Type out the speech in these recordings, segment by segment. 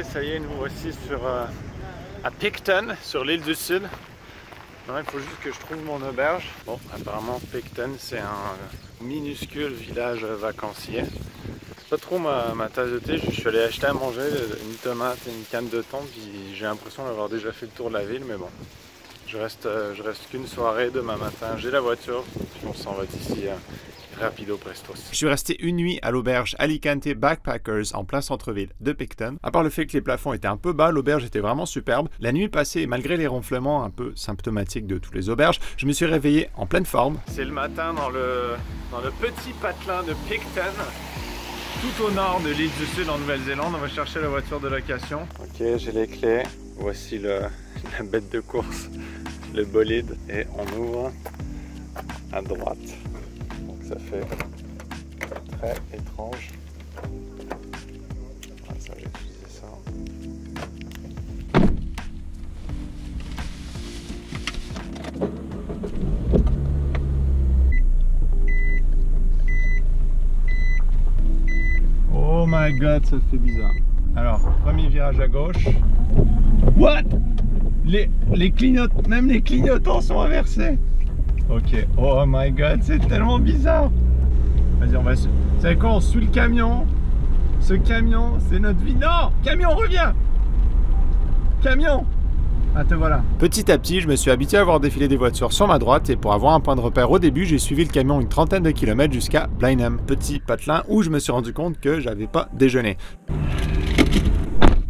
ça y est, nous voici à Picton, sur l'île du Sud. Non, il faut juste que je trouve mon auberge. Bon, apparemment Picton, c'est un minuscule village vacancier. C'est pas trop ma tasse de thé. Je suis allé acheter à manger une tomate et une canne de thon, puis j'ai l'impression d'avoir déjà fait le tour de la ville, mais bon. Je reste qu'une soirée demain matin. J'ai la voiture, puis on s'en va d'ici rapido prestos. Je suis resté une nuit à l'auberge Alicante Backpackers en plein centre-ville de Picton. À part le fait que les plafonds étaient un peu bas, l'auberge était vraiment superbe. La nuit passée, malgré les ronflements un peu symptomatiques de toutes les auberges, je me suis réveillé en pleine forme. C'est le matin dans le petit patelin de Picton, tout au nord de l'île du Sud en Nouvelle-Zélande. On va chercher la voiture de location. Ok, j'ai les clés. Voici la bête de course, le bolide, et on ouvre à droite. Donc ça fait très étrange. Ouais, ça, j'ai utilisé ça. Oh my god, ça fait bizarre. Alors, premier virage à gauche. What? Les clignotes, même les clignotants sont inversés. Ok, oh my god, c'est tellement bizarre. Vas-y, on va... Vous savez quoi, on suit le camion. Ce camion, c'est notre vie. Non, camion, reviens. Camion. Ah, te voilà. Petit à petit, je me suis habitué à voir défiler des voitures sur ma droite et pour avoir un point de repère au début, j'ai suivi le camion une trentaine de kilomètres jusqu'à Blenheim, petit patelin où je me suis rendu compte que j'avais pas déjeuné.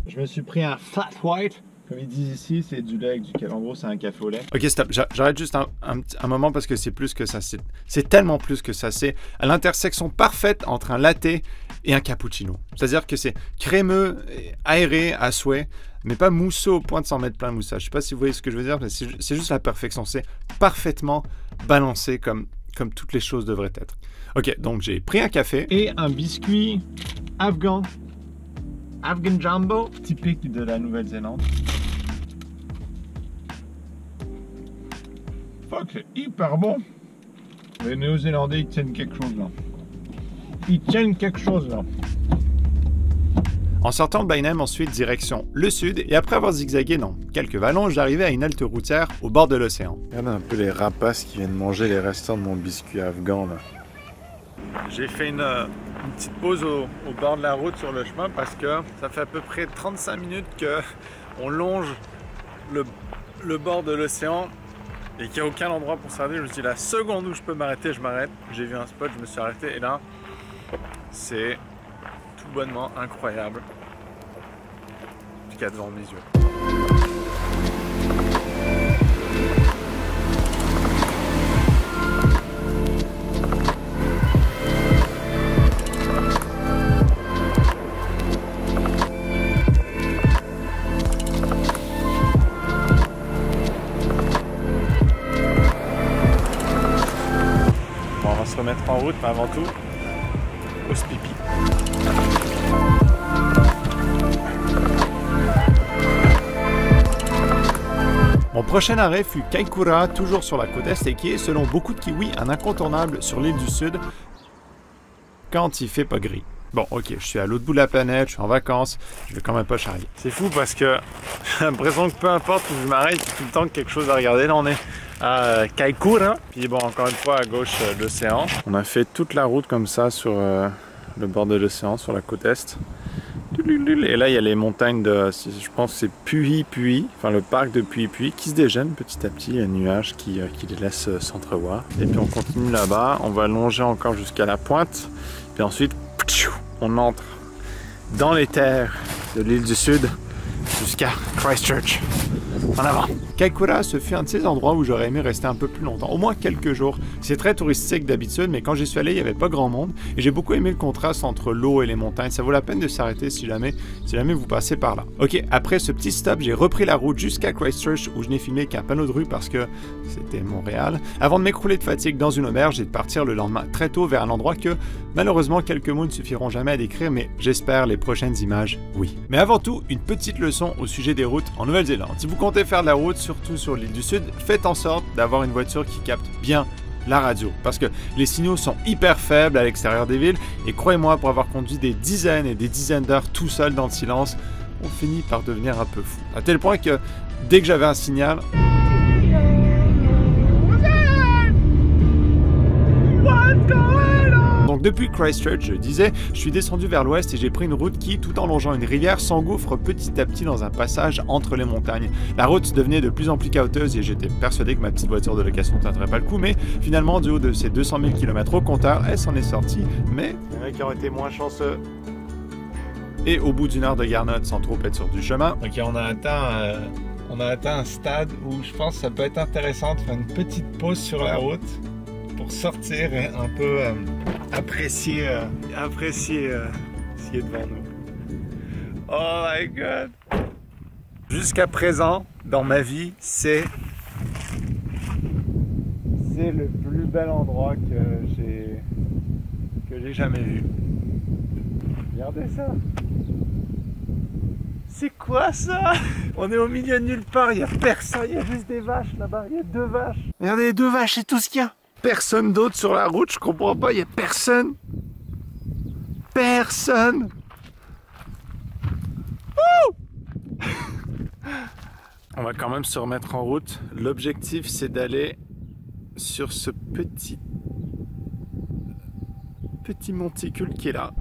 Je me suis pris un flat white. Comme ils disent ici, c'est du lait avec du café. En gros, c'est un café au lait. Ok, stop. J'arrête juste un moment parce que c'est plus que ça. C'est tellement plus que ça. C'est à l'intersection parfaite entre un latte et un cappuccino. C'est-à-dire que c'est crémeux, aéré à souhait, mais pas mousseux au point de s'en mettre plein le moussage. Je sais pas si vous voyez ce que je veux dire, mais c'est juste la perfection. C'est parfaitement balancé comme toutes les choses devraient être. Ok, donc j'ai pris un café. Et un biscuit afghan. Afghan Jumbo, typique de la Nouvelle-Zélande. Fuck, c'est hyper bon. Les Néo-Zélandais, ils tiennent quelque chose là. Ils tiennent quelque chose là. En sortant de Blenheim, ensuite direction le sud, et après avoir zigzagué dans quelques vallons, j'arrivais à une halte routière au bord de l'océan. Regarde un peu les rapaces qui viennent manger les restants de mon biscuit afghan là. J'ai fait une petite pause au bord de la route sur le chemin parce que ça fait à peu près 35 minutes qu'on longe le bord de l'océan et qu'il n'y a aucun endroit pour s'arrêter. Je me suis dit, la seconde où je peux m'arrêter, je m'arrête. J'ai vu un spot, je me suis arrêté et là, c'est tout bonnement incroyable ce qu'il y a devant mes yeux. Mettre en route, mais avant tout, au pipi. Mon prochain arrêt fut Kaikoura, toujours sur la côte est et qui est, selon beaucoup de Kiwis, un incontournable sur l'île du Sud quand il fait pas gris. Bon, ok, je suis à l'autre bout de la planète, je suis en vacances, je vais quand même pas charrier. C'est fou parce que j'ai l'impression que peu importe où je m'arrête, il y a tout le temps quelque chose à regarder. Là, on est à Kaikoura, puis bon, encore une fois à gauche l'océan. On a fait toute la route comme ça sur le bord de l'océan, sur la côte est. Et là, il y a les montagnes de, je pense que c'est Puhi, enfin le parc de Puhi, qui se déjeune petit à petit, il y a un nuage qui les laisse s'entrevoir. Et puis on continue là-bas, on va longer encore jusqu'à la pointe, puis ensuite, on entre dans les terres de l'île du Sud jusqu'à Christchurch. En avant. Kaikoura, ce fut un de ces endroits où j'aurais aimé rester un peu plus longtemps, au moins quelques jours. C'est très touristique d'habitude, mais quand j'y suis allé, il n'y avait pas grand monde et j'ai beaucoup aimé le contraste entre l'eau et les montagnes. Ça vaut la peine de s'arrêter si jamais vous passez par là. Ok, après ce petit stop, j'ai repris la route jusqu'à Christchurch où je n'ai filmé qu'un panneau de rue parce que c'était Montréal, avant de m'écrouler de fatigue dans une auberge et de partir le lendemain très tôt vers un endroit que malheureusement quelques mots ne suffiront jamais à décrire, mais j'espère les prochaines images, oui. Mais avant tout, une petite leçon au sujet des routes en Nouvelle-Zélande. Si vous comptez faire de la route, surtout sur l'île du Sud, faites en sorte d'avoir une voiture qui capte bien la radio, parce que les signaux sont hyper faibles à l'extérieur des villes, et croyez-moi, pour avoir conduit des dizaines et des dizaines d'heures tout seul dans le silence, on finit par devenir un peu fou. À tel point que dès que j'avais un signal, donc depuis Christchurch, je disais, je suis descendu vers l'ouest et j'ai pris une route qui, tout en longeant une rivière, s'engouffre petit à petit dans un passage entre les montagnes. La route devenait de plus en plus cahoteuse et j'étais persuadé que ma petite voiture de location ne tiendrait pas le coup, mais finalement, du haut de ces 200 000 km au compteur, elle s'en est sortie, mais il y en a qui ont été moins chanceux. Et au bout d'une heure de garnotte sans trop être sur du chemin, Ok, on a atteint un stade où je pense que ça peut être intéressant de faire une petite pause sur la route pour sortir et un peu apprécier ce qui est devant nous. Oh my god! Jusqu'à présent, dans ma vie, c'est le plus bel endroit que j'ai jamais vu. Regardez ça! C'est quoi ça? On est au milieu de nulle part, il n'y a personne, il y a juste des vaches là-bas, il y a 2 vaches. Regardez les 2 vaches, c'est tout ce qu'il y a. Personne d'autre sur la route, je comprends pas, il n'y a personne. Personne. On va quand même se remettre en route. L'objectif, c'est d'aller sur ce petit monticule qui est là.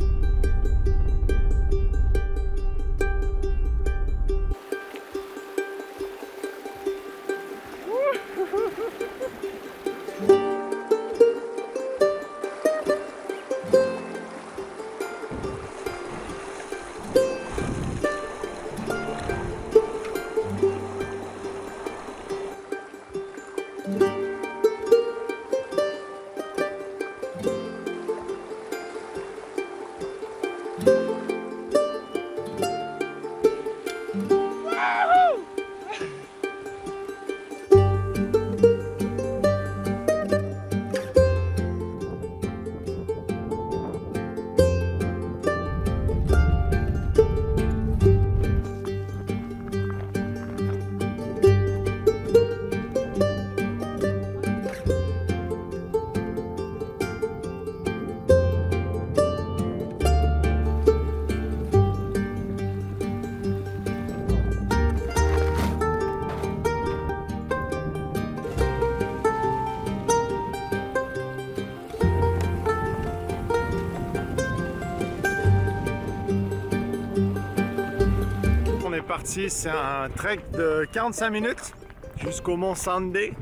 Parti, c'est un trek de 45 minutes jusqu'au Mont Sandé,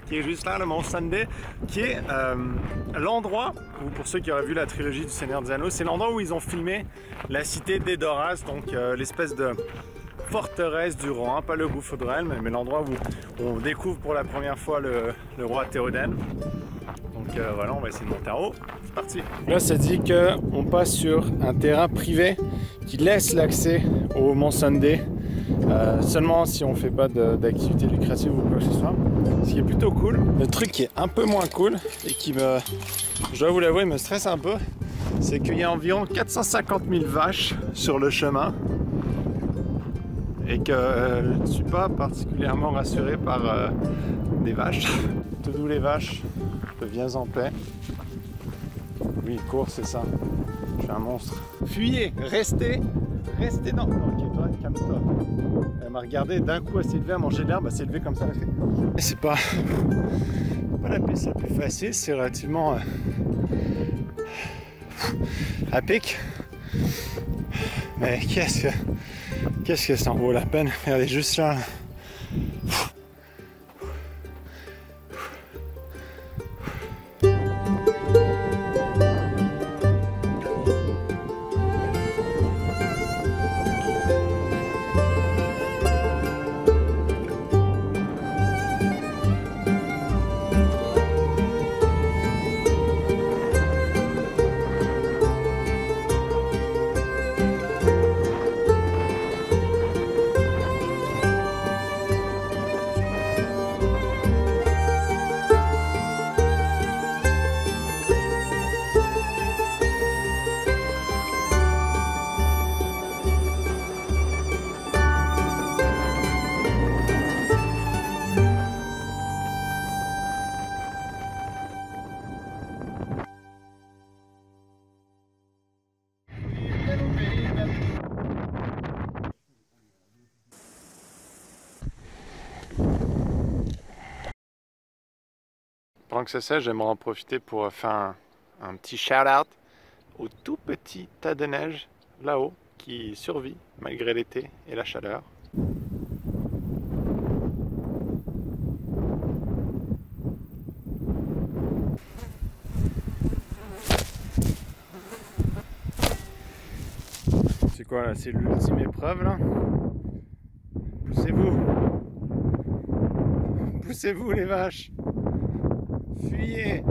qui est juste là, le Mont Sandé, qui est l'endroit où, pour ceux qui auraient vu la trilogie du Seigneur des Anneaux, c'est l'endroit où ils ont filmé la cité d'Edoras, donc l'espèce de forteresse du roi, hein, pas le gouffre de Helm, mais l'endroit où on découvre pour la première fois le roi Théoden. Donc voilà, on va essayer de monter en haut. C'est parti. Là, ça dit qu'on passe sur un terrain privé qui laisse l'accès au Mont Sandé. Seulement si on fait pas d'activité lucrative ou quoi que ce soit, ce qui est plutôt cool. Le truc qui est un peu moins cool et qui je dois vous l'avouer, me stresse un peu, c'est qu'il y a environ 450 000 vaches sur le chemin et que je ne suis pas particulièrement rassuré par des vaches. D'où les vaches, viens en paix. Oui, cours, c'est ça. Je suis un monstre. Fuyez, restez non. Ok, toi, calme-toi. Elle m'a regardé, d'un coup elle s'est levée à manger de l'herbe, elle s'est levée comme ça. C'est pas la piste la plus facile, c'est relativement à pic. Mais qu'est-ce que ça en vaut la peine? Regardez juste là. Pendant que ça sèche, j'aimerais en profiter pour faire un petit shout-out au tout petit tas de neige là-haut qui survit malgré l'été et la chaleur. C'est quoi là? C'est l'ultime épreuve là? Poussez-vous! Poussez-vous les vaches! Fuyez!